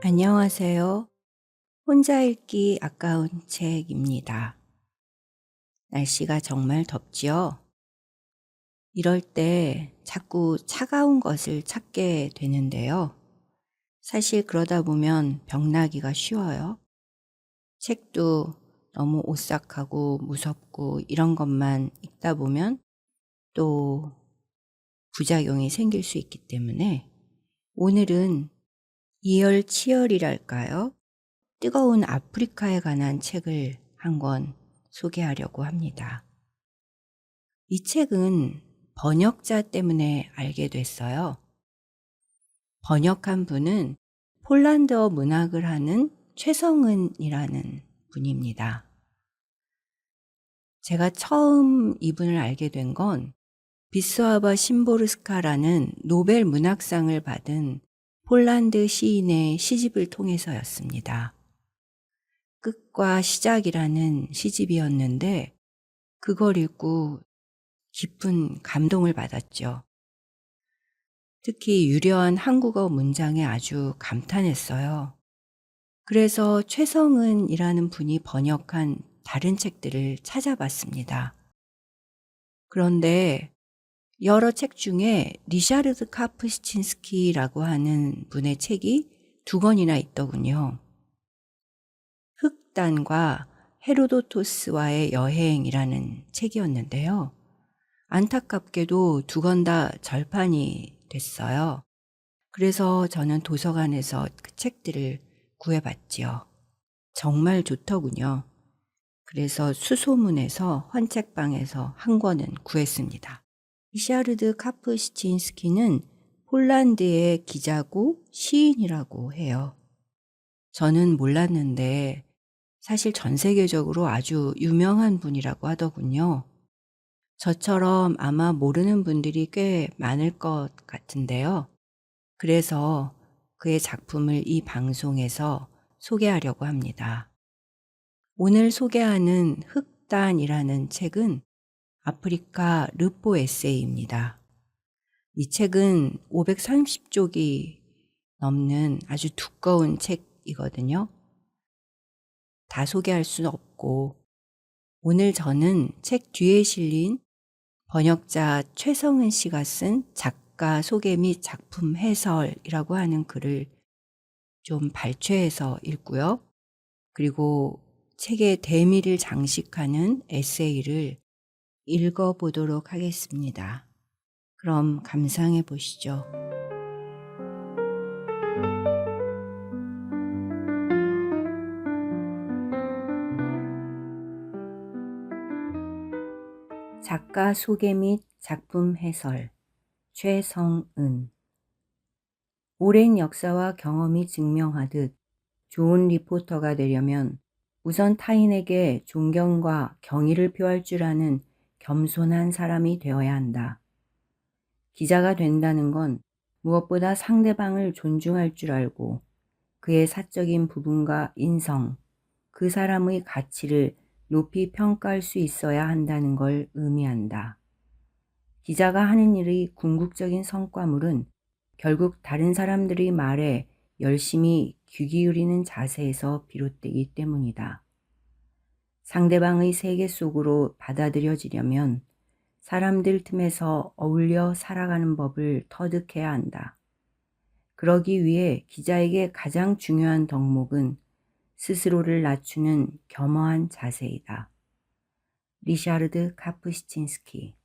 안녕하세요. 혼자 읽기 아까운 책입니다. 날씨가 정말 덥지요? 이럴 때 자꾸 차가운 것을 찾게 되는데요. 사실 그러다 보면 병나기가 쉬워요. 책도 너무 오싹하고 무섭고 이런 것만 읽다 보면 또 부작용이 생길 수 있기 때문에 오늘은 이열치열이랄까요? 뜨거운 아프리카에 관한 책을 한 권 소개하려고 합니다. 이 책은 번역자 때문에 알게 됐어요. 번역한 분은 폴란드어 문학을 하는 최성은이라는 분입니다. 제가 처음 이분을 알게 된 건 비스와바 심보르스카라는 노벨 문학상을 받은 폴란드 시인의 시집을 통해서였습니다. 끝과 시작이라는 시집이었는데 그걸 읽고 깊은 감동을 받았죠. 특히 유려한 한국어 문장에 아주 감탄했어요. 그래서 최성은이라는 분이 번역한 다른 책들을 찾아봤습니다. 그런데 여러 책 중에 리샤르드 카프시친스키라고 하는 분의 책이 2권이나 있더군요. 흑단과 헤로도토스와의 여행이라는 책이었는데요. 안타깝게도 2권 다 절판이 됐어요. 그래서 저는 도서관에서 그 책들을 구해봤지요. 정말 좋더군요. 그래서 수소문에서 헌책방에서 한 권은 구했습니다. 리샤르드 카프시친스키는 폴란드의 기자고 시인이라고 해요. 저는 몰랐는데 사실 전 세계적으로 아주 유명한 분이라고 하더군요. 저처럼 아마 모르는 분들이 꽤 많을 것 같은데요. 그래서 그의 작품을 이 방송에서 소개하려고 합니다. 오늘 소개하는 흑단이라는 책은 아프리카 르포 에세이입니다. 이 책은 530쪽이 넘는 아주 두꺼운 책이거든요. 다 소개할 수는 없고 오늘 저는 책 뒤에 실린 번역자 최성은 씨가 쓴 작가 소개 및 작품 해설이라고 하는 글을 좀 발췌해서 읽고요. 그리고 책의 대미를 장식하는 에세이를 읽어보도록 하겠습니다. 그럼 감상해 보시죠. 작가 소개 및 작품 해설 최성은. 오랜 역사와 경험이 증명하듯 좋은 리포터가 되려면 우선 타인에게 존경과 경의를 표할 줄 아는 겸손한 사람이 되어야 한다. 기자가 된다는 건 무엇보다 상대방을 존중할 줄 알고 그의 사적인 부분과 인성, 그 사람의 가치를 높이 평가할 수 있어야 한다는 걸 의미한다. 기자가 하는 일의 궁극적인 성과물은 결국 다른 사람들의 말에 열심히 귀 기울이는 자세에서 비롯되기 때문이다. 상대방의 세계 속으로 받아들여지려면 사람들 틈에서 어울려 살아가는 법을 터득해야 한다. 그러기 위해 기자에게 가장 중요한 덕목은 스스로를 낮추는 겸허한 자세이다. 리샤르드 카프시친스키.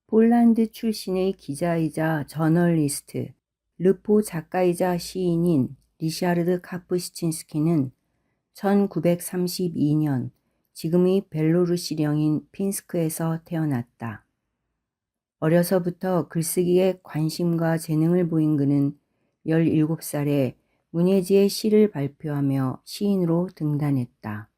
폴란드 출신의 기자이자 저널리스트, 르포 작가이자 시인인 리샤르드 카프시친스키는 1932년 지금의 벨로루시령인 핀스크에서 태어났다. 어려서부터 글쓰기에 관심과 재능을 보인 그는 17살에 문예지의 시를 발표하며 시인으로 등단했다.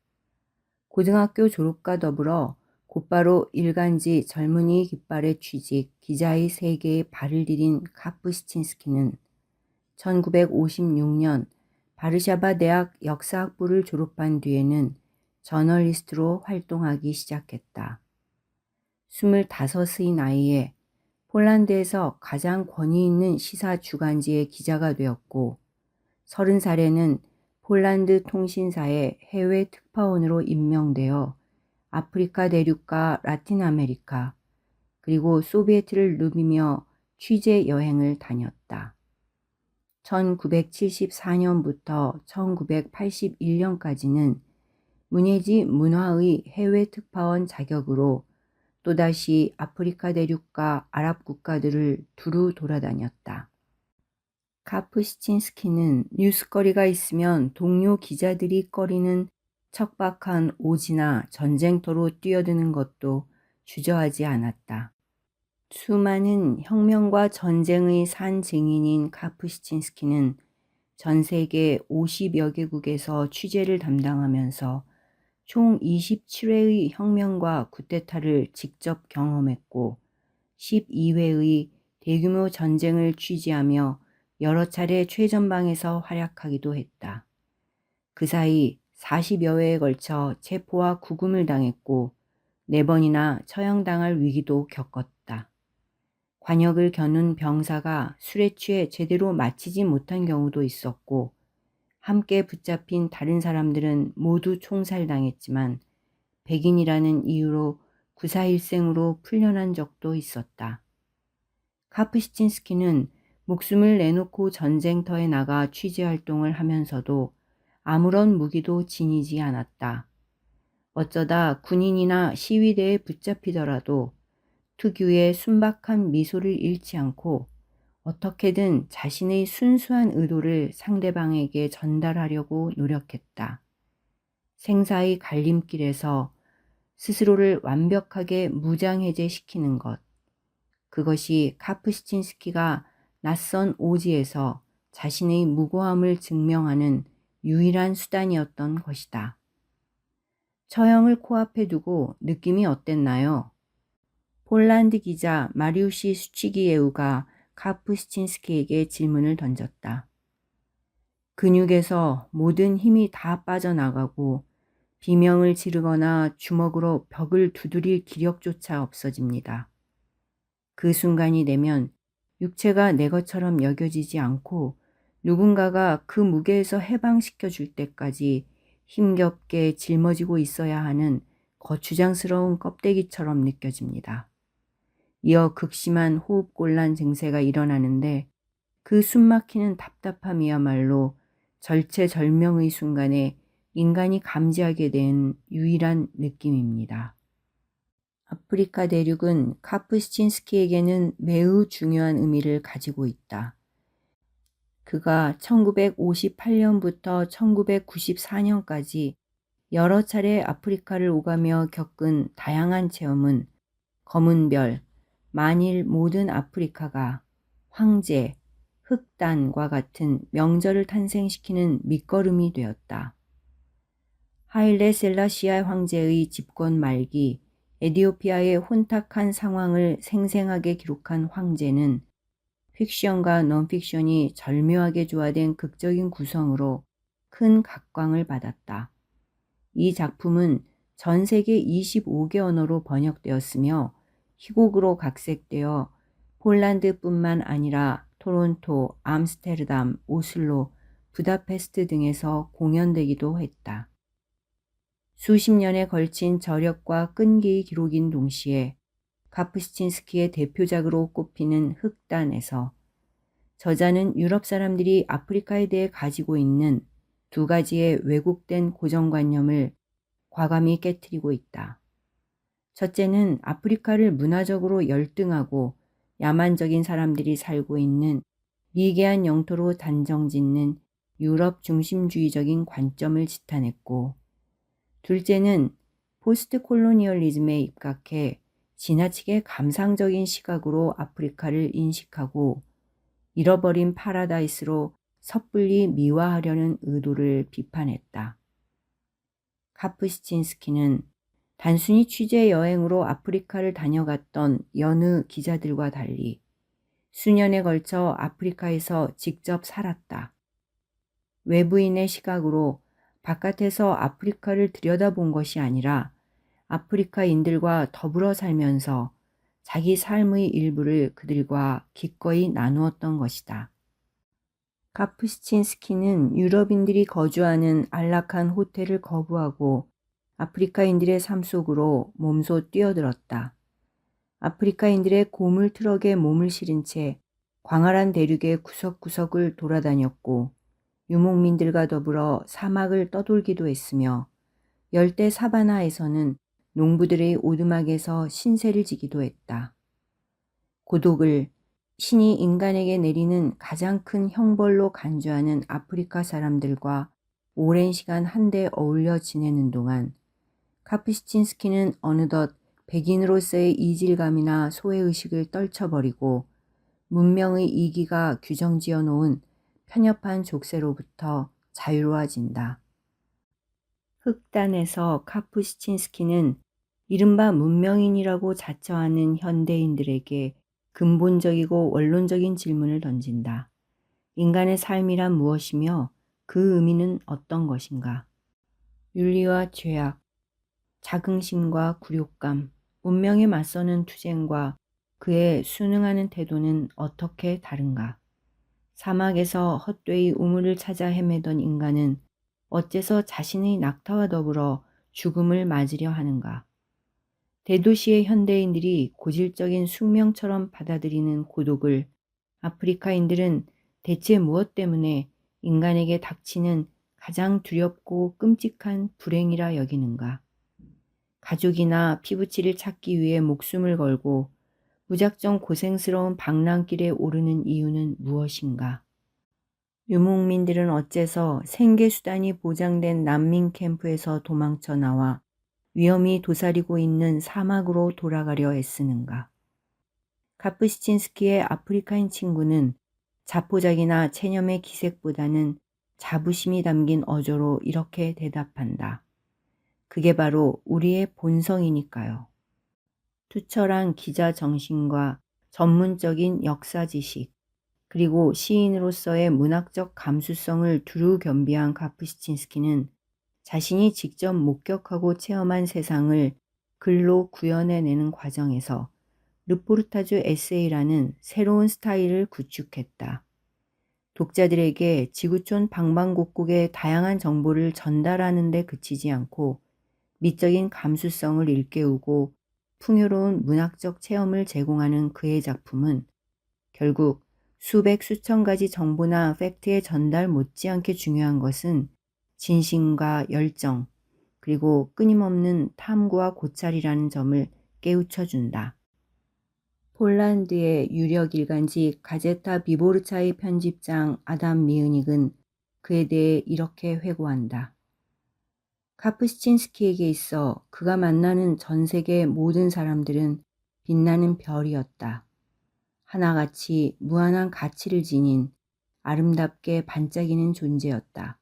고등학교 졸업과 더불어 곧바로 일간지 젊은이 깃발에 취직, 기자의 세계에 발을 디딘 카프시친스키는 1956년 바르샤바 대학 역사학부를 졸업한 뒤에는 저널리스트로 활동하기 시작했다. 25의 나이에 폴란드에서 가장 권위 있는 시사 주간지의 기자가 되었고 30살에는 폴란드 통신사의 해외 특파원으로 임명되어 아프리카 대륙과 라틴 아메리카 그리고 소비에트를 누비며 취재 여행을 다녔다. 1974년부터 1981년까지는 문예지 문화의 해외 특파원 자격으로 또다시 아프리카 대륙과 아랍 국가들을 두루 돌아다녔다. 카프시친스키는 뉴스거리가 있으면 동료 기자들이 꺼리는 척박한 오지나 전쟁터로 뛰어드는 것도 주저하지 않았다. 수많은 혁명과 전쟁의 산 증인인 카프시친스키는 전 세계 50여 개국에서 취재를 담당하면서 총 27회의 혁명과 쿠데타를 직접 경험했고 12회의 대규모 전쟁을 취재하며 여러 차례 최전방에서 활약하기도 했다. 그 사이 40여 회에 걸쳐 체포와 구금을 당했고 4번이나 처형당할 위기도 겪었다. 관역을 겨눈 병사가 술에 취해 제대로 마치지 못한 경우도 있었고 함께 붙잡힌 다른 사람들은 모두 총살당했지만 백인이라는 이유로 구사일생으로 풀려난 적도 있었다. 카프시친스키는 목숨을 내놓고 전쟁터에 나가 취재활동을 하면서도 아무런 무기도 지니지 않았다. 어쩌다 군인이나 시위대에 붙잡히더라도 특유의 순박한 미소를 잃지 않고 어떻게든 자신의 순수한 의도를 상대방에게 전달하려고 노력했다. 생사의 갈림길에서 스스로를 완벽하게 무장해제시키는 것. 그것이 카프시친스키가 낯선 오지에서 자신의 무고함을 증명하는 유일한 수단이었던 것이다. 처형을 코앞에 두고 느낌이 어땠나요? 폴란드 기자 마리우시 수치기예우가 카프시친스키에게 질문을 던졌다. 근육에서 모든 힘이 다 빠져나가고 비명을 지르거나 주먹으로 벽을 두드릴 기력조차 없어집니다. 그 순간이 되면 육체가 내 것처럼 여겨지지 않고 누군가가 그 무게에서 해방시켜 줄 때까지 힘겹게 짊어지고 있어야 하는 거추장스러운 껍데기처럼 느껴집니다. 이어 극심한 호흡곤란 증세가 일어나는데 그 숨막히는 답답함이야말로 절체절명의 순간에 인간이 감지하게 된 유일한 느낌입니다. 아프리카 대륙은 카프시친스키에게는 매우 중요한 의미를 가지고 있다. 그가 1958년부터 1994년까지 여러 차례 아프리카를 오가며 겪은 다양한 체험은 검은 별, 만일 모든 아프리카가 황제, 흑단과 같은 명절을 탄생시키는 밑거름이 되었다. 하일레 셀라시아 황제의 집권 말기 에티오피아의 혼탁한 상황을 생생하게 기록한 황제는 픽션과 논픽션이 절묘하게 조화된 극적인 구성으로 큰 각광을 받았다. 이 작품은 전 세계 25개 언어로 번역되었으며 희곡으로 각색되어 폴란드뿐만 아니라 토론토, 암스테르담, 오슬로, 부다페스트 등에서 공연되기도 했다. 수십 년에 걸친 저력과 끈기의 기록인 동시에 카프시친스키의 대표작으로 꼽히는 흑단에서 저자는 유럽 사람들이 아프리카에 대해 가지고 있는 두 가지의 왜곡된 고정관념을 과감히 깨트리고 있다. 첫째는 아프리카를 문화적으로 열등하고 야만적인 사람들이 살고 있는 미개한 영토로 단정짓는 유럽 중심주의적인 관점을 지탄했고, 둘째는 포스트 콜로니얼리즘에 입각해 지나치게 감상적인 시각으로 아프리카를 인식하고 잃어버린 파라다이스로 섣불리 미화하려는 의도를 비판했다. 카프시친스키는 단순히 취재 여행으로 아프리카를 다녀갔던 여느 기자들과 달리 수년에 걸쳐 아프리카에서 직접 살았다. 외부인의 시각으로 바깥에서 아프리카를 들여다본 것이 아니라 아프리카인들과 더불어 살면서 자기 삶의 일부를 그들과 기꺼이 나누었던 것이다. 카프시친스키는 유럽인들이 거주하는 안락한 호텔을 거부하고 아프리카인들의 삶 속으로 몸소 뛰어들었다. 아프리카인들의 고물 트럭에 몸을 실은 채 광활한 대륙의 구석구석을 돌아다녔고 유목민들과 더불어 사막을 떠돌기도 했으며 열대 사바나에서는 농부들의 오두막에서 신세를 지기도 했다. 고독을 신이 인간에게 내리는 가장 큰 형벌로 간주하는 아프리카 사람들과 오랜 시간 한데 어울려 지내는 동안 카푸시친스키는 어느덧 백인으로서의 이질감이나 소외의식을 떨쳐버리고 문명의 이기가 규정지어 놓은 편협한 족쇄로부터 자유로워진다. 흑단에서 카푸시친스키는 이른바 문명인이라고 자처하는 현대인들에게 근본적이고 원론적인 질문을 던진다. 인간의 삶이란 무엇이며 그 의미는 어떤 것인가? 윤리와 죄악, 자긍심과 굴욕감, 운명에 맞서는 투쟁과 그의 순응하는 태도는 어떻게 다른가? 사막에서 헛되이 우물을 찾아 헤매던 인간은 어째서 자신의 낙타와 더불어 죽음을 맞으려 하는가? 대도시의 현대인들이 고질적인 숙명처럼 받아들이는 고독을 아프리카인들은 대체 무엇 때문에 인간에게 닥치는 가장 두렵고 끔찍한 불행이라 여기는가? 가족이나 피부치를 찾기 위해 목숨을 걸고 무작정 고생스러운 방랑길에 오르는 이유는 무엇인가? 유목민들은 어째서 생계수단이 보장된 난민 캠프에서 도망쳐 나와 위험이 도사리고 있는 사막으로 돌아가려 애쓰는가? 카프시친스키의 아프리카인 친구는 자포자기나 체념의 기색보다는 자부심이 담긴 어조로 이렇게 대답한다. 그게 바로 우리의 본성이니까요. 투철한 기자 정신과 전문적인 역사 지식, 그리고 시인으로서의 문학적 감수성을 두루 겸비한 카프시친스키는 자신이 직접 목격하고 체험한 세상을 글로 구현해내는 과정에서 르포르타주 에세이라는 새로운 스타일을 구축했다. 독자들에게 지구촌 방방곡곡의 다양한 정보를 전달하는 데 그치지 않고 미적인 감수성을 일깨우고 풍요로운 문학적 체험을 제공하는 그의 작품은 결국 수백 수천 가지 정보나 팩트의 전달 못지않게 중요한 것은 진심과 열정, 그리고 끊임없는 탐구와 고찰이라는 점을 깨우쳐준다. 폴란드의 유력 일간지 가제타 비보르차의 편집장 아담 미으닉은 그에 대해 이렇게 회고한다. 카프시친스키에게 있어 그가 만나는 전 세계 모든 사람들은 빛나는 별이었다. 하나같이 무한한 가치를 지닌 아름답게 반짝이는 존재였다.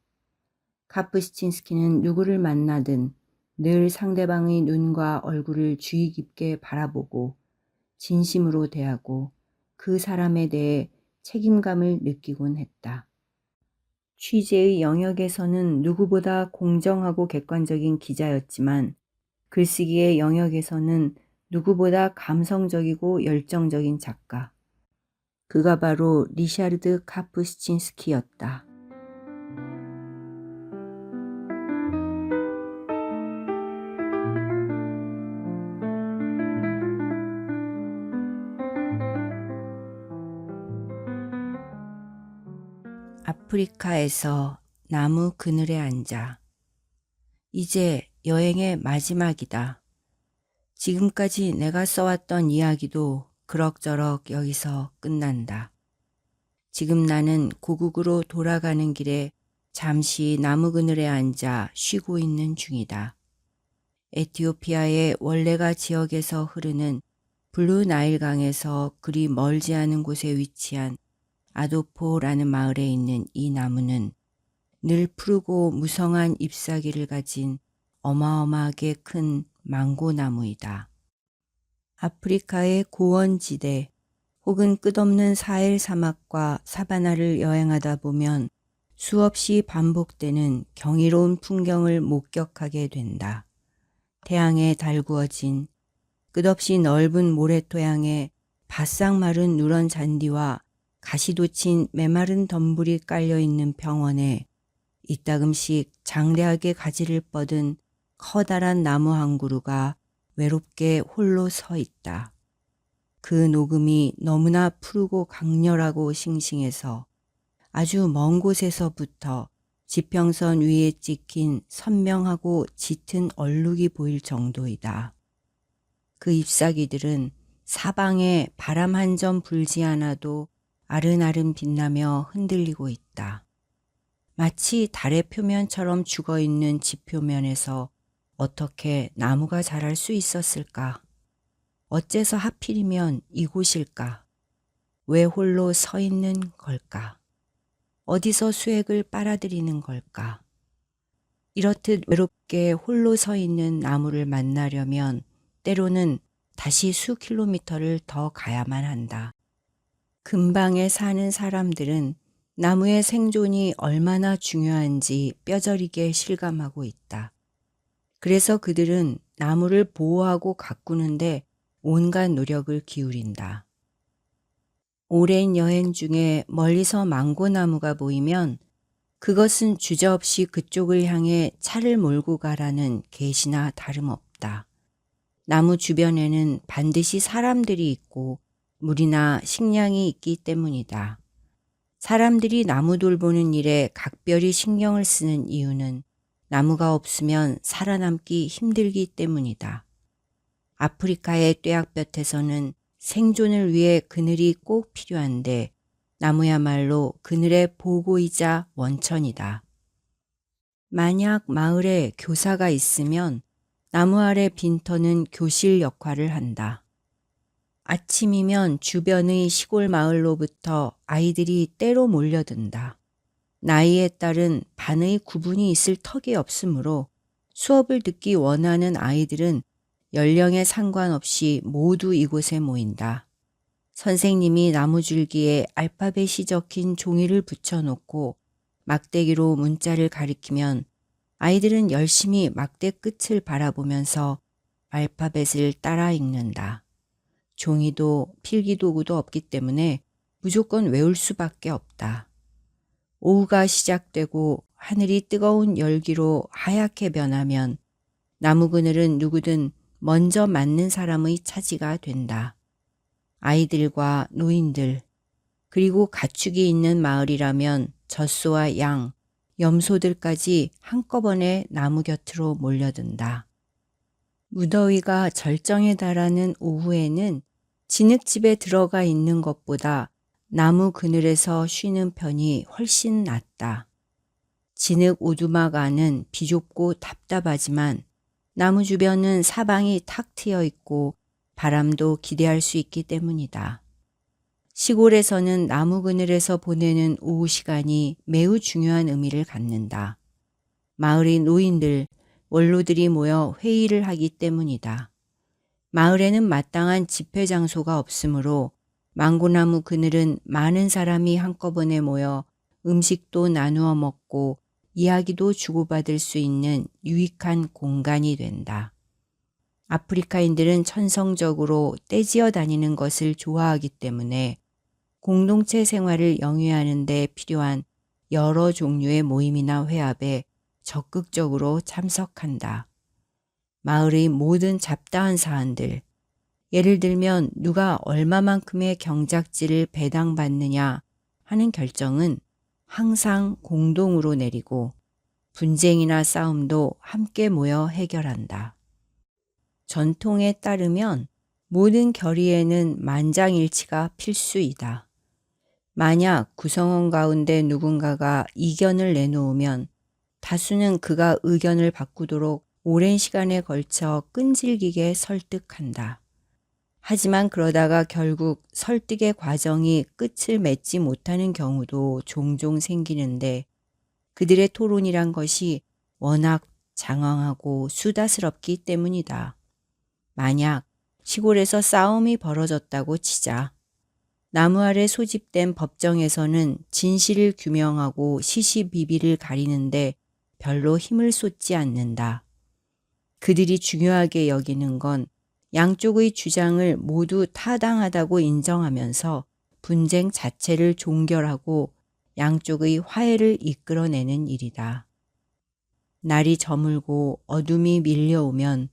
카프시친스키는 누구를 만나든 늘 상대방의 눈과 얼굴을 주의 깊게 바라보고 진심으로 대하고 그 사람에 대해 책임감을 느끼곤 했다. 취재의 영역에서는 누구보다 공정하고 객관적인 기자였지만 글쓰기의 영역에서는 누구보다 감성적이고 열정적인 작가. 그가 바로 리샤르드 카프시친스키였다. 아프리카에서 나무 그늘에 앉아. 이제 여행의 마지막이다. 지금까지 내가 써왔던 이야기도 그럭저럭 여기서 끝난다. 지금 나는 고국으로 돌아가는 길에 잠시 나무 그늘에 앉아 쉬고 있는 중이다. 에티오피아의 월레가 지역에서 흐르는 블루 나일강에서 그리 멀지 않은 곳에 위치한 아도포라는 마을에 있는 이 나무는 늘 푸르고 무성한 잎사귀를 가진 어마어마하게 큰 망고나무이다. 아프리카의 고원지대 혹은 끝없는 사헬 사막과 사바나를 여행하다 보면 수없이 반복되는 경이로운 풍경을 목격하게 된다. 태양에 달구어진 끝없이 넓은 모래토양에 바싹 마른 누런 잔디와 가시돋친 메마른 덤불이 깔려있는 병원에 이따금씩 장대하게 가지를 뻗은 커다란 나무 한 그루가 외롭게 홀로 서 있다. 그 녹음이 너무나 푸르고 강렬하고 싱싱해서 아주 먼 곳에서부터 지평선 위에 찍힌 선명하고 짙은 얼룩이 보일 정도이다. 그 잎사귀들은 사방에 바람 한 점 불지 않아도 아른아른 빛나며 흔들리고 있다. 마치 달의 표면처럼 죽어있는 지표면에서 어떻게 나무가 자랄 수 있었을까? 어째서 하필이면 이곳일까? 왜 홀로 서 있는 걸까? 어디서 수액을 빨아들이는 걸까? 이렇듯 외롭게 홀로 서 있는 나무를 만나려면 때로는 다시 수 킬로미터를 더 가야만 한다. 근방에 사는 사람들은 나무의 생존이 얼마나 중요한지 뼈저리게 실감하고 있다. 그래서 그들은 나무를 보호하고 가꾸는데 온갖 노력을 기울인다. 오랜 여행 중에 멀리서 망고나무가 보이면 그것은 주저없이 그쪽을 향해 차를 몰고 가라는 계시나 다름없다. 나무 주변에는 반드시 사람들이 있고 물이나 식량이 있기 때문이다. 사람들이 나무 돌보는 일에 각별히 신경을 쓰는 이유는 나무가 없으면 살아남기 힘들기 때문이다. 아프리카의 뙤약볕에서는 생존을 위해 그늘이 꼭 필요한데 나무야말로 그늘의 보고이자 원천이다. 만약 마을에 교사가 있으면 나무 아래 빈터는 교실 역할을 한다. 아침이면 주변의 시골 마을로부터 아이들이 때로 몰려든다. 나이에 따른 반의 구분이 있을 턱이 없으므로 수업을 듣기 원하는 아이들은 연령에 상관없이 모두 이곳에 모인다. 선생님이 나무줄기에 알파벳이 적힌 종이를 붙여놓고 막대기로 문자를 가리키면 아이들은 열심히 막대 끝을 바라보면서 알파벳을 따라 읽는다. 종이도 필기도구도 없기 때문에 무조건 외울 수밖에 없다. 오후가 시작되고 하늘이 뜨거운 열기로 하얗게 변하면 나무 그늘은 누구든 먼저 맞는 사람의 차지가 된다. 아이들과 노인들, 그리고 가축이 있는 마을이라면 젖소와 양, 염소들까지 한꺼번에 나무 곁으로 몰려든다. 무더위가 절정에 달하는 오후에는 진흙집에 들어가 있는 것보다 나무 그늘에서 쉬는 편이 훨씬 낫다. 진흙 오두막 안은 비좁고 답답하지만 나무 주변은 사방이 탁 트여 있고 바람도 기대할 수 있기 때문이다. 시골에서는 나무 그늘에서 보내는 오후 시간이 매우 중요한 의미를 갖는다. 마을의 노인들, 원로들이 모여 회의를 하기 때문이다. 마을에는 마땅한 집회 장소가 없으므로 망고나무 그늘은 많은 사람이 한꺼번에 모여 음식도 나누어 먹고 이야기도 주고받을 수 있는 유익한 공간이 된다. 아프리카인들은 천성적으로 떼지어 다니는 것을 좋아하기 때문에 공동체 생활을 영위하는 데 필요한 여러 종류의 모임이나 회합에 적극적으로 참석한다. 마을의 모든 잡다한 사안들, 예를 들면 누가 얼마만큼의 경작지를 배당받느냐 하는 결정은 항상 공동으로 내리고 분쟁이나 싸움도 함께 모여 해결한다. 전통에 따르면 모든 결의에는 만장일치가 필수이다. 만약 구성원 가운데 누군가가 이견을 내놓으면 다수는 그가 의견을 바꾸도록 오랜 시간에 걸쳐 끈질기게 설득한다. 하지만 그러다가 결국 설득의 과정이 끝을 맺지 못하는 경우도 종종 생기는데 그들의 토론이란 것이 워낙 장황하고 수다스럽기 때문이다. 만약 시골에서 싸움이 벌어졌다고 치자. 나무 아래 소집된 법정에서는 진실을 규명하고 시시비비를 가리는데 별로 힘을 쏟지 않는다. 그들이 중요하게 여기는 건 양쪽의 주장을 모두 타당하다고 인정하면서 분쟁 자체를 종결하고 양쪽의 화해를 이끌어내는 일이다. 날이 저물고 어둠이 밀려오면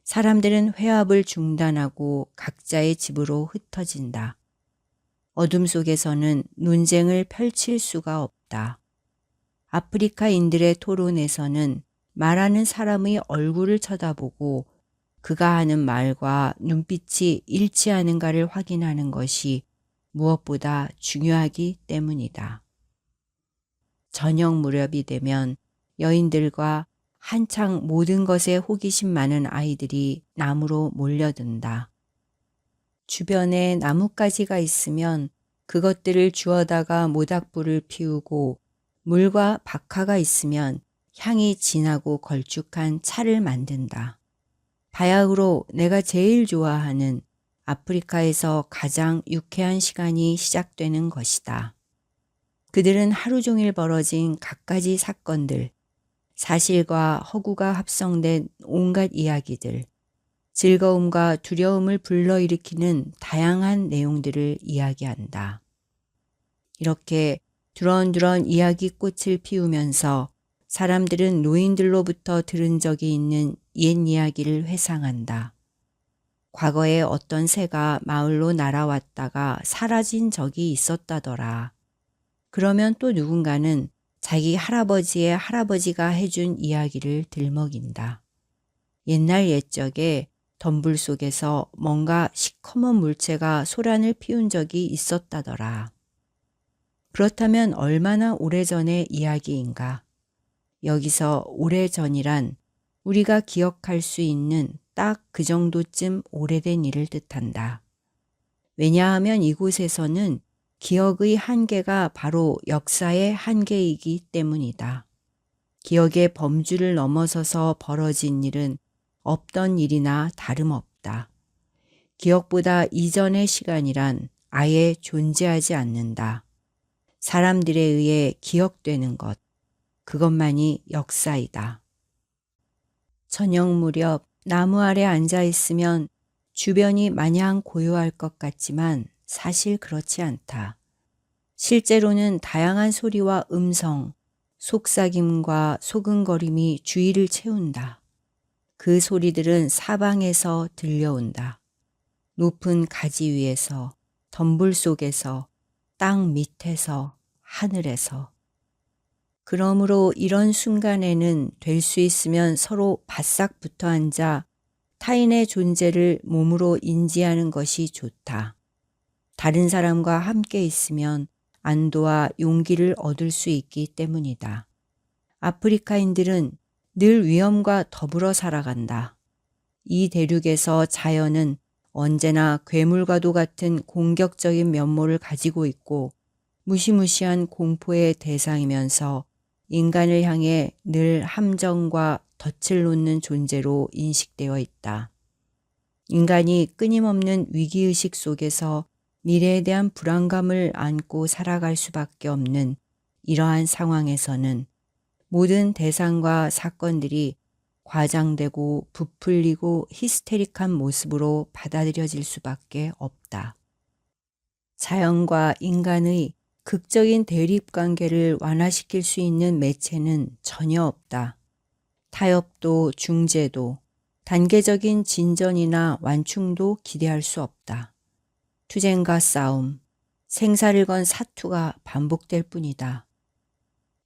사람들은 회합을 중단하고 각자의 집으로 흩어진다. 어둠 속에서는 논쟁을 펼칠 수가 없다. 아프리카인들의 토론에서는 말하는 사람의 얼굴을 쳐다보고 그가 하는 말과 눈빛이 일치하는가를 확인하는 것이 무엇보다 중요하기 때문이다. 저녁 무렵이 되면 여인들과 한창 모든 것에 호기심 많은 아이들이 나무로 몰려든다. 주변에 나뭇가지가 있으면 그것들을 주워다가 모닥불을 피우고 물과 박하가 있으면 향이 진하고 걸쭉한 차를 만든다. 바야흐로 내가 제일 좋아하는 아프리카에서 가장 유쾌한 시간이 시작되는 것이다. 그들은 하루 종일 벌어진 갖가지 사건들, 사실과 허구가 합성된 온갖 이야기들, 즐거움과 두려움을 불러일으키는 다양한 내용들을 이야기한다. 이렇게 두런두런 이야기꽃을 피우면서 사람들은 노인들로부터 들은 적이 있는 옛 이야기를 회상한다. 과거에 어떤 새가 마을로 날아왔다가 사라진 적이 있었다더라. 그러면 또 누군가는 자기 할아버지의 할아버지가 해준 이야기를 들먹인다. 옛날 옛적에 덤불 속에서 뭔가 시커먼 물체가 소란을 피운 적이 있었다더라. 그렇다면 얼마나 오래전의 이야기인가? 여기서 오래전이란 우리가 기억할 수 있는 딱 그 정도쯤 오래된 일을 뜻한다. 왜냐하면 이곳에서는 기억의 한계가 바로 역사의 한계이기 때문이다. 기억의 범주를 넘어서서 벌어진 일은 없던 일이나 다름없다. 기억보다 이전의 시간이란 아예 존재하지 않는다. 사람들에 의해 기억되는 것, 그것만이 역사이다. 저녁 무렵 나무 아래 앉아 있으면 주변이 마냥 고요할 것 같지만 사실 그렇지 않다. 실제로는 다양한 소리와 음성, 속삭임과 소근거림이 주위를 채운다. 그 소리들은 사방에서 들려온다. 높은 가지 위에서, 덤불 속에서, 땅 밑에서, 하늘에서. 그러므로 이런 순간에는 될 수 있으면 서로 바싹 붙어 앉아 타인의 존재를 몸으로 인지하는 것이 좋다. 다른 사람과 함께 있으면 안도와 용기를 얻을 수 있기 때문이다. 아프리카인들은 늘 위험과 더불어 살아간다. 이 대륙에서 자연은 언제나 괴물과도 같은 공격적인 면모를 가지고 있고 무시무시한 공포의 대상이면서 인간을 향해 늘 함정과 덫을 놓는 존재로 인식되어 있다. 인간이 끊임없는 위기의식 속에서 미래에 대한 불안감을 안고 살아갈 수밖에 없는 이러한 상황에서는 모든 대상과 사건들이 과장되고 부풀리고 히스테릭한 모습으로 받아들여질 수밖에 없다. 자연과 인간의 극적인 대립관계를 완화시킬 수 있는 매체는 전혀 없다. 타협도 중재도 단계적인 진전이나 완충도 기대할 수 없다. 투쟁과 싸움, 생사를 건 사투가 반복될 뿐이다.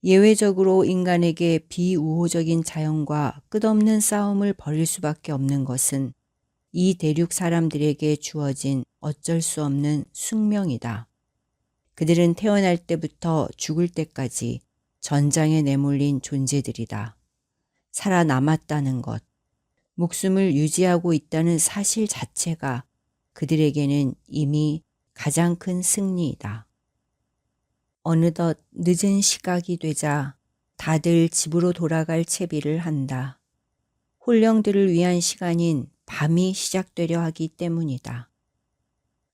예외적으로 인간에게 비우호적인 자연과 끝없는 싸움을 벌일 수밖에 없는 것은 이 대륙 사람들에게 주어진 어쩔 수 없는 숙명이다. 그들은 태어날 때부터 죽을 때까지 전장에 내몰린 존재들이다. 살아남았다는 것, 목숨을 유지하고 있다는 사실 자체가 그들에게는 이미 가장 큰 승리이다. 어느덧 늦은 시각이 되자 다들 집으로 돌아갈 채비를 한다. 홀령들을 위한 시간인 밤이 시작되려 하기 때문이다.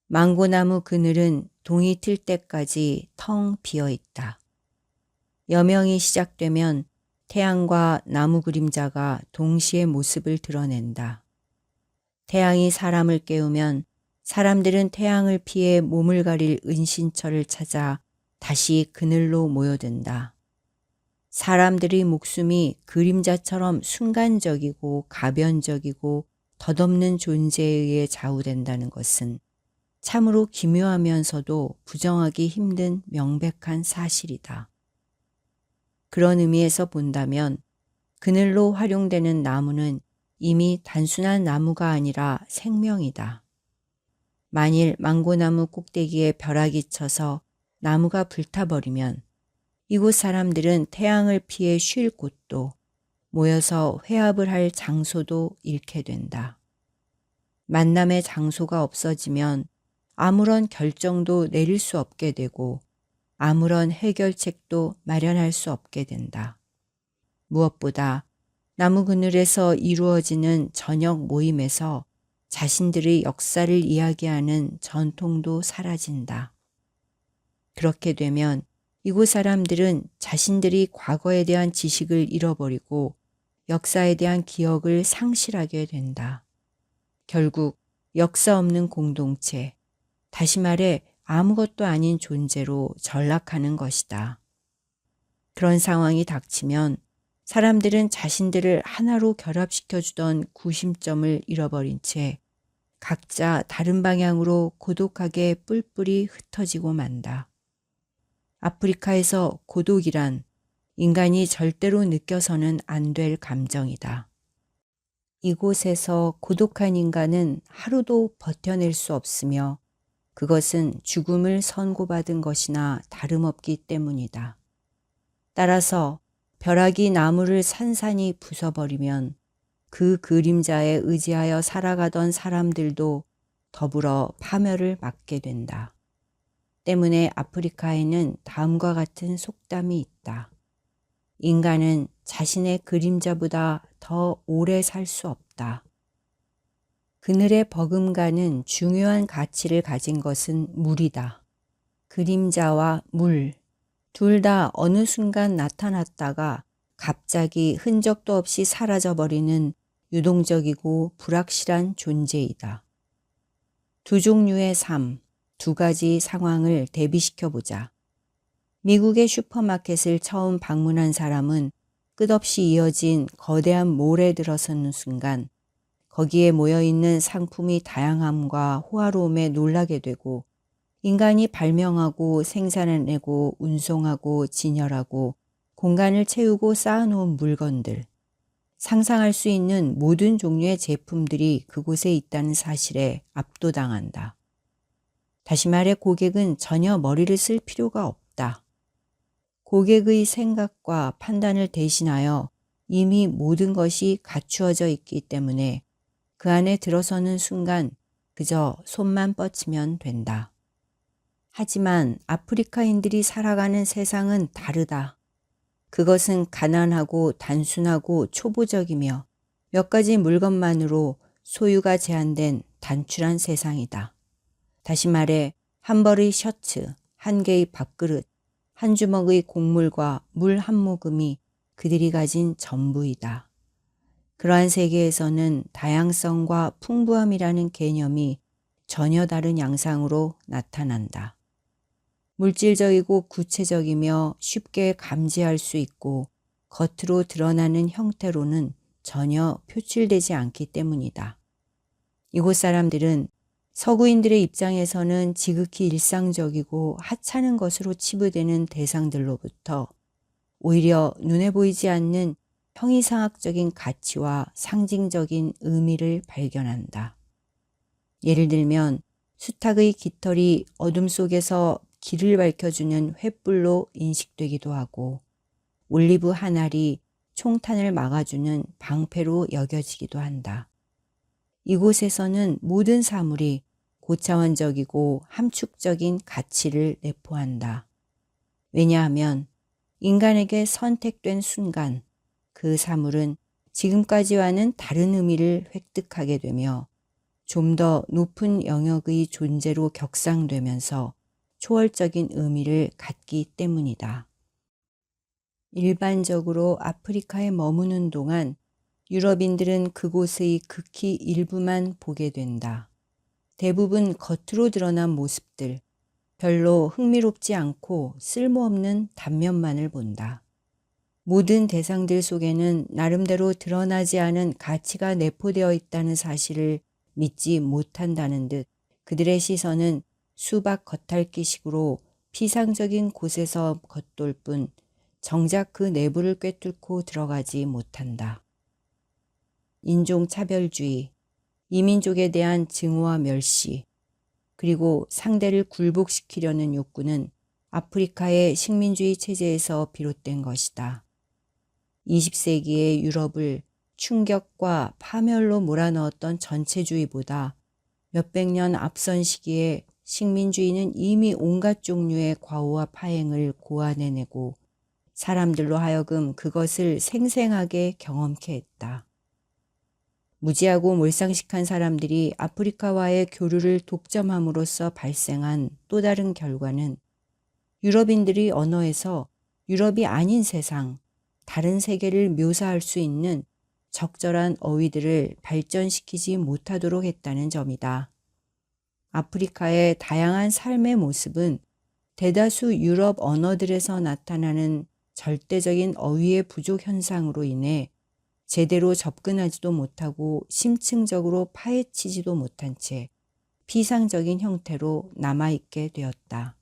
망고나무 그늘은 동이 틀 때까지 텅 비어 있다. 여명이 시작되면 태양과 나무 그림자가 동시에 모습을 드러낸다. 태양이 사람을 깨우면 사람들은 태양을 피해 몸을 가릴 은신처를 찾아 다시 그늘로 모여든다. 사람들의 목숨이 그림자처럼 순간적이고 가변적이고 덧없는 존재에 의해 좌우된다는 것은 참으로 기묘하면서도 부정하기 힘든 명백한 사실이다. 그런 의미에서 본다면 그늘로 활용되는 나무는 이미 단순한 나무가 아니라 생명이다. 만일 망고나무 꼭대기에 벼락이 쳐서 나무가 불타버리면 이곳 사람들은 태양을 피해 쉴 곳도 모여서 회합을 할 장소도 잃게 된다. 만남의 장소가 없어지면 아무런 결정도 내릴 수 없게 되고 아무런 해결책도 마련할 수 없게 된다. 무엇보다 나무 그늘에서 이루어지는 저녁 모임에서 자신들의 역사를 이야기하는 전통도 사라진다. 그렇게 되면 이곳 사람들은 자신들이 과거에 대한 지식을 잃어버리고 역사에 대한 기억을 상실하게 된다. 결국 역사 없는 공동체, 다시 말해 아무것도 아닌 존재로 전락하는 것이다. 그런 상황이 닥치면 사람들은 자신들을 하나로 결합시켜주던 구심점을 잃어버린 채 각자 다른 방향으로 고독하게 뿔뿔이 흩어지고 만다. 아프리카에서 고독이란 인간이 절대로 느껴서는 안 될 감정이다. 이곳에서 고독한 인간은 하루도 버텨낼 수 없으며 그것은 죽음을 선고받은 것이나 다름없기 때문이다. 따라서 벼락이 나무를 산산이 부숴버리면 그 그림자에 의지하여 살아가던 사람들도 더불어 파멸을 맞게 된다. 때문에 아프리카에는 다음과 같은 속담이 있다. 인간은 자신의 그림자보다 더 오래 살 수 없다. 그늘에 버금가는 중요한 가치를 가진 것은 물이다. 그림자와 물, 둘 다 어느 순간 나타났다가 갑자기 흔적도 없이 사라져버리는 유동적이고 불확실한 존재이다. 두 종류의 삶, 두 가지 상황을 대비시켜보자. 미국의 슈퍼마켓을 처음 방문한 사람은 끝없이 이어진 거대한 몰에 들어서는 순간 거기에 모여있는 상품이 다양함과 호화로움에 놀라게 되고 인간이 발명하고 생산해내고 운송하고 진열하고 공간을 채우고 쌓아놓은 물건들, 상상할 수 있는 모든 종류의 제품들이 그곳에 있다는 사실에 압도당한다. 다시 말해 고객은 전혀 머리를 쓸 필요가 없다. 고객의 생각과 판단을 대신하여 이미 모든 것이 갖추어져 있기 때문에 그 안에 들어서는 순간 그저 손만 뻗치면 된다. 하지만 아프리카인들이 살아가는 세상은 다르다. 그것은 가난하고 단순하고 초보적이며 몇 가지 물건만으로 소유가 제한된 단출한 세상이다. 다시 말해 한 벌의 셔츠, 한 개의 밥그릇, 한 주먹의 곡물과 물 한 모금이 그들이 가진 전부이다. 그러한 세계에서는 다양성과 풍부함이라는 개념이 전혀 다른 양상으로 나타난다. 물질적이고 구체적이며 쉽게 감지할 수 있고 겉으로 드러나는 형태로는 전혀 표출되지 않기 때문이다. 이곳 사람들은 서구인들의 입장에서는 지극히 일상적이고 하찮은 것으로 치부되는 대상들로부터 오히려 눈에 보이지 않는 형이상학적인 가치와 상징적인 의미를 발견한다. 예를 들면 수탉의 깃털이 어둠 속에서 길을 밝혀주는 횃불로 인식되기도 하고 올리브 한 알이 총탄을 막아주는 방패로 여겨지기도 한다. 이곳에서는 모든 사물이 고차원적이고 함축적인 가치를 내포한다. 왜냐하면 인간에게 선택된 순간 그 사물은 지금까지와는 다른 의미를 획득하게 되며 좀 더 높은 영역의 존재로 격상되면서 초월적인 의미를 갖기 때문이다. 일반적으로 아프리카에 머무는 동안 유럽인들은 그곳의 극히 일부만 보게 된다. 대부분 겉으로 드러난 모습들, 별로 흥미롭지 않고 쓸모없는 단면만을 본다. 모든 대상들 속에는 나름대로 드러나지 않은 가치가 내포되어 있다는 사실을 믿지 못한다는 듯 그들의 시선은 수박 겉핥기식으로 피상적인 곳에서 겉돌 뿐 정작 그 내부를 꿰뚫고 들어가지 못한다. 인종차별주의, 이민족에 대한 증오와 멸시, 그리고 상대를 굴복시키려는 욕구는 아프리카의 식민주의 체제에서 비롯된 것이다. 20세기의 유럽을 충격과 파멸로 몰아넣었던 전체주의보다 몇백 년 앞선 시기에 식민주의는 이미 온갖 종류의 과오와 파행을 고안해내고 사람들로 하여금 그것을 생생하게 경험케 했다. 무지하고 몰상식한 사람들이 아프리카와의 교류를 독점함으로써 발생한 또 다른 결과는 유럽인들이 언어에서 유럽이 아닌 세상, 다른 세계를 묘사할 수 있는 적절한 어휘들을 발전시키지 못하도록 했다는 점이다. 아프리카의 다양한 삶의 모습은 대다수 유럽 언어들에서 나타나는 절대적인 어휘의 부족 현상으로 인해 제대로 접근하지도 못하고 심층적으로 파헤치지도 못한 채 피상적인 형태로 남아있게 되었다.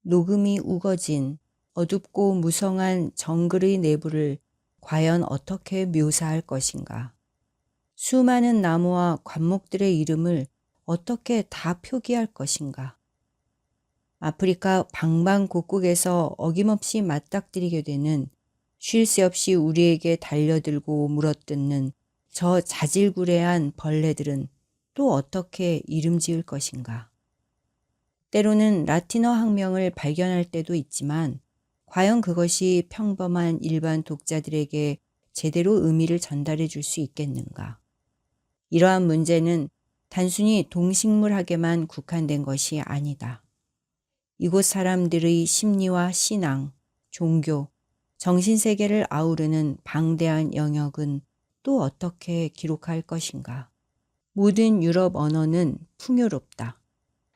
녹음이 우거진 어둡고 무성한 정글의 내부를 과연 어떻게 묘사할 것인가? 수많은 나무와 관목들의 이름을 어떻게 다 표기할 것인가? 아프리카 방방곡곡에서 어김없이 맞닥뜨리게 되는 쉴 새 없이 우리에게 달려들고 물어뜯는 저 자질구레한 벌레들은 또 어떻게 이름 지을 것인가? 때로는 라틴어 학명을 발견할 때도 있지만 과연 그것이 평범한 일반 독자들에게 제대로 의미를 전달해 줄 수 있겠는가? 이러한 문제는 단순히 동식물학에만 국한된 것이 아니다. 이곳 사람들의 심리와 신앙, 종교, 정신세계를 아우르는 방대한 영역은 또 어떻게 기록할 것인가? 모든 유럽 언어는 풍요롭다.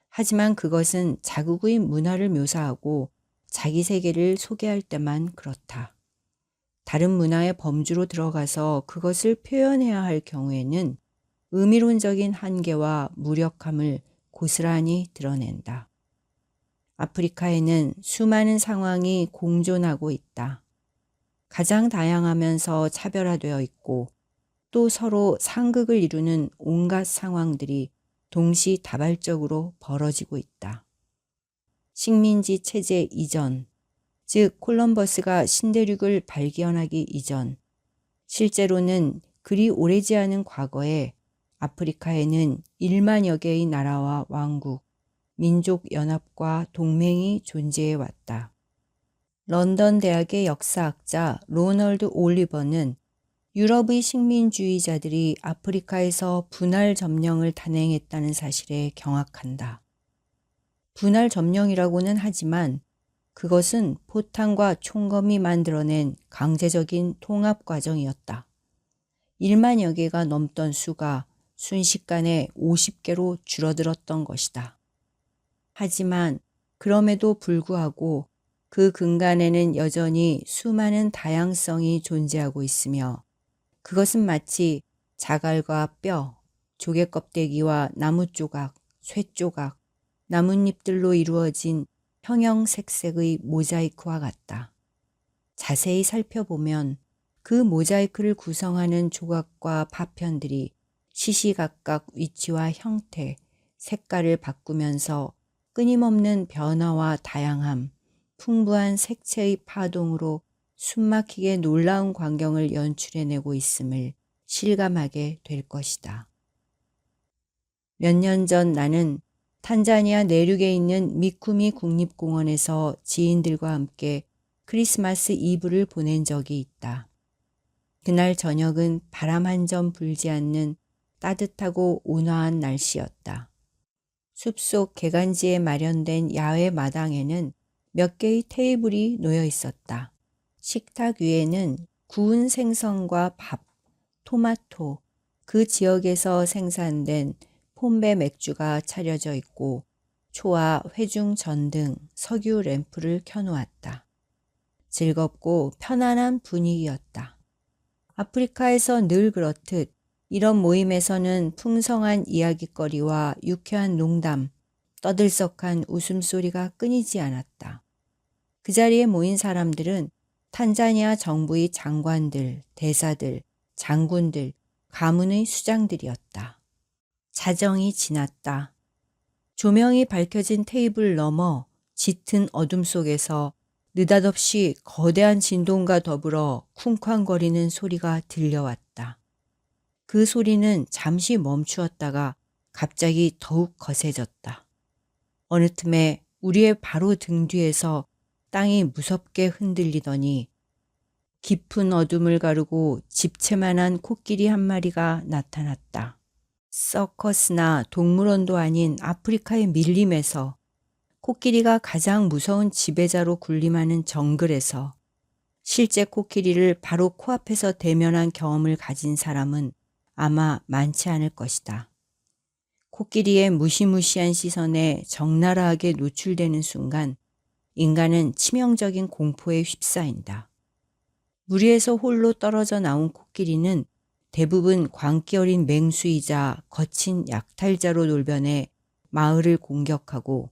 하지만 그것은 자국의 문화를 묘사하고 자기 세계를 소개할 때만 그렇다. 다른 문화의 범주로 들어가서 그것을 표현해야 할 경우에는 의미론적인 한계와 무력함을 고스란히 드러낸다. 아프리카에는 수많은 상황이 공존하고 있다. 가장 다양하면서 차별화되어 있고 또 서로 상극을 이루는 온갖 상황들이 동시다발적으로 벌어지고 있다. 식민지 체제 이전, 즉 콜럼버스가 신대륙을 발견하기 이전, 실제로는 그리 오래지 않은 과거에 아프리카에는 1만여 개의 나라와 왕국, 민족연합과 동맹이 존재해 왔다. 런던 대학의 역사학자 로널드 올리버는 유럽의 식민주의자들이 아프리카에서 분할 점령을 단행했다는 사실에 경악한다. 분할 점령이라고는 하지만 그것은 포탄과 총검이 만들어낸 강제적인 통합 과정이었다. 1만여 개가 넘던 수가 순식간에 50개로 줄어들었던 것이다. 하지만 그럼에도 불구하고 그 근간에는 여전히 수많은 다양성이 존재하고 있으며 그것은 마치 자갈과 뼈, 조개 껍데기와 나무 조각, 쇠 조각, 나뭇잎들로 이루어진 형형색색의 모자이크와 같다. 자세히 살펴보면 그 모자이크를 구성하는 조각과 파편들이 시시각각 위치와 형태, 색깔을 바꾸면서 끊임없는 변화와 다양함, 풍부한 색채의 파동으로 숨막히게 놀라운 광경을 연출해내고 있음을 실감하게 될 것이다. 몇 년 전 나는 탄자니아 내륙에 있는 미쿠미 국립공원에서 지인들과 함께 크리스마스 이브를 보낸 적이 있다. 그날 저녁은 바람 한 점 불지 않는 따뜻하고 온화한 날씨였다. 숲속 개간지에 마련된 야외 마당에는 몇 개의 테이블이 놓여 있었다. 식탁 위에는 구운 생선과 밥, 토마토, 그 지역에서 생산된 폼베 맥주가 차려져 있고 초와 회중 전 등 석유 램프를 켜놓았다. 즐겁고 편안한 분위기였다. 아프리카에서 늘 그렇듯 이런 모임에서는 풍성한 이야깃거리와 유쾌한 농담, 떠들썩한 웃음소리가 끊이지 않았다. 그 자리에 모인 사람들은 탄자니아 정부의 장관들, 대사들, 장군들, 가문의 수장들이었다. 자정이 지났다. 조명이 밝혀진 테이블 너머 짙은 어둠 속에서 느닷없이 거대한 진동과 더불어 쿵쾅거리는 소리가 들려왔다. 그 소리는 잠시 멈추었다가 갑자기 더욱 거세졌다. 어느 틈에 우리의 바로 등 뒤에서 땅이 무섭게 흔들리더니 깊은 어둠을 가르고 집채만한 코끼리 한 마리가 나타났다. 서커스나 동물원도 아닌 아프리카의 밀림에서, 코끼리가 가장 무서운 지배자로 군림하는 정글에서 실제 코끼리를 바로 코앞에서 대면한 경험을 가진 사람은 아마 많지 않을 것이다. 코끼리의 무시무시한 시선에 적나라하게 노출되는 순간 인간은 치명적인 공포에 휩싸인다. 무리에서 홀로 떨어져 나온 코끼리는 대부분 광기 어린 맹수이자 거친 약탈자로 돌변해 마을을 공격하고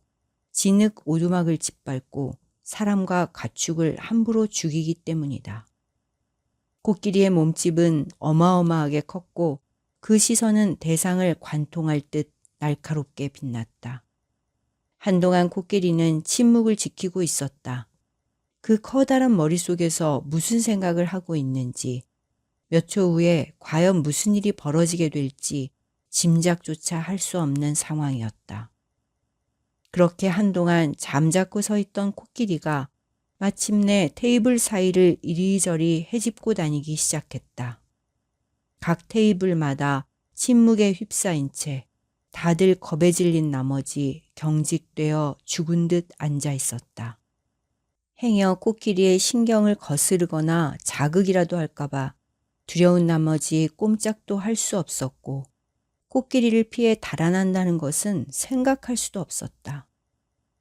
진흙 오두막을 짓밟고 사람과 가축을 함부로 죽이기 때문이다. 코끼리의 몸집은 어마어마하게 컸고 그 시선은 대상을 관통할 듯 날카롭게 빛났다. 한동안 코끼리는 침묵을 지키고 있었다. 그 커다란 머릿속에서 무슨 생각을 하고 있는지, 몇 초 후에 과연 무슨 일이 벌어지게 될지 짐작조차 할 수 없는 상황이었다. 그렇게 한동안 잠자코 서 있던 코끼리가 마침내 테이블 사이를 이리저리 헤집고 다니기 시작했다. 각 테이블마다 침묵에 휩싸인 채 다들 겁에 질린 나머지 경직되어 죽은 듯 앉아 있었다. 행여 코끼리의 신경을 거스르거나 자극이라도 할까봐 두려운 나머지 꼼짝도 할 수 없었고, 코끼리를 피해 달아난다는 것은 생각할 수도 없었다.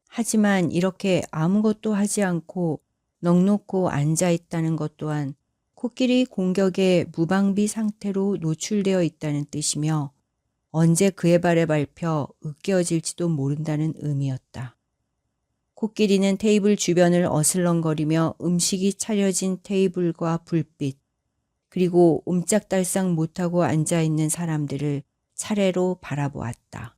하지만 이렇게 아무것도 하지 않고 넋놓고 앉아 있다는 것 또한 코끼리 공격에 무방비 상태로 노출되어 있다는 뜻이며 언제 그의 발에 밟혀 으깨어질지도 모른다는 의미였다. 코끼리는 테이블 주변을 어슬렁거리며 음식이 차려진 테이블과 불빛, 그리고 옴짝달싹 못하고 앉아있는 사람들을 차례로 바라보았다.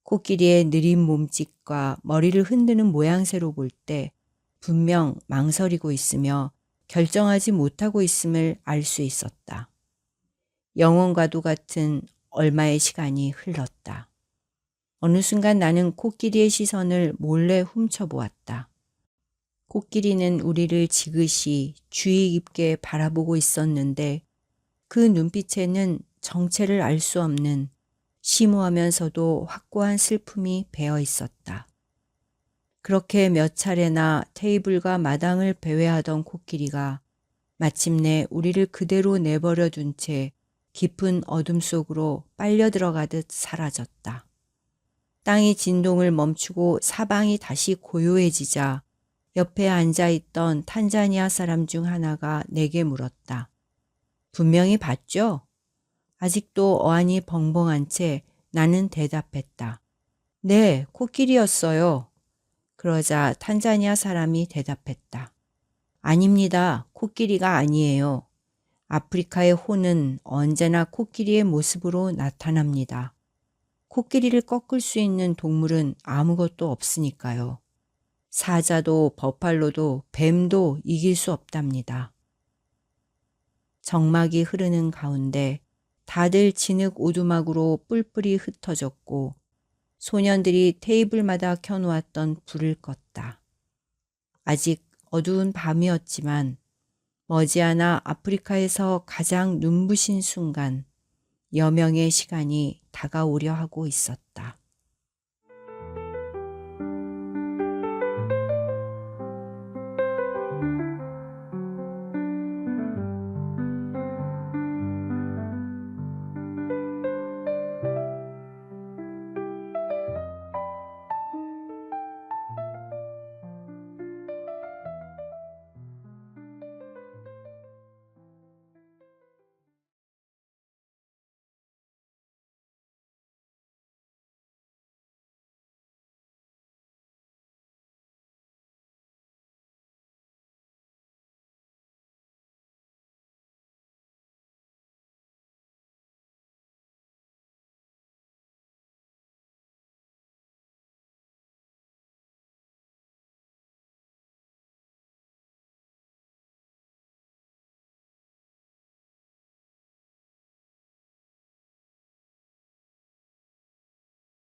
코끼리의 느린 몸짓과 머리를 흔드는 모양새로 볼 때 분명 망설이고 있으며 결정하지 못하고 있음을 알 수 있었다. 영원과도 같은 얼마의 시간이 흘렀다. 어느 순간 나는 코끼리의 시선을 몰래 훔쳐보았다. 코끼리는 우리를 지그시 주의 깊게 바라보고 있었는데 그 눈빛에는 정체를 알 수 없는 심오하면서도 확고한 슬픔이 배어 있었다. 그렇게 몇 차례나 테이블과 마당을 배회하던 코끼리가 마침내 우리를 그대로 내버려 둔 채 깊은 어둠 속으로 빨려 들어가듯 사라졌다. 땅이 진동을 멈추고 사방이 다시 고요해지자 옆에 앉아있던 탄자니아 사람 중 하나가 내게 물었다. 분명히 봤죠? 아직도 어안이 벙벙한 채 나는 대답했다. 네, 코끼리였어요. 그러자 탄자니아 사람이 대답했다. 아닙니다. 코끼리가 아니에요. 아프리카의 호는 언제나 코끼리의 모습으로 나타납니다. 코끼리를 꺾을 수 있는 동물은 아무것도 없으니까요. 사자도 버팔로도 뱀도 이길 수 없답니다. 정막이 흐르는 가운데 다들 진흙 오두막으로 뿔뿔이 흩어졌고 소년들이 테이블마다 켜놓았던 불을 껐다. 아직 어두운 밤이었지만 머지않아 아프리카에서 가장 눈부신 순간, 여명의 시간이 다가오려 하고 있었다.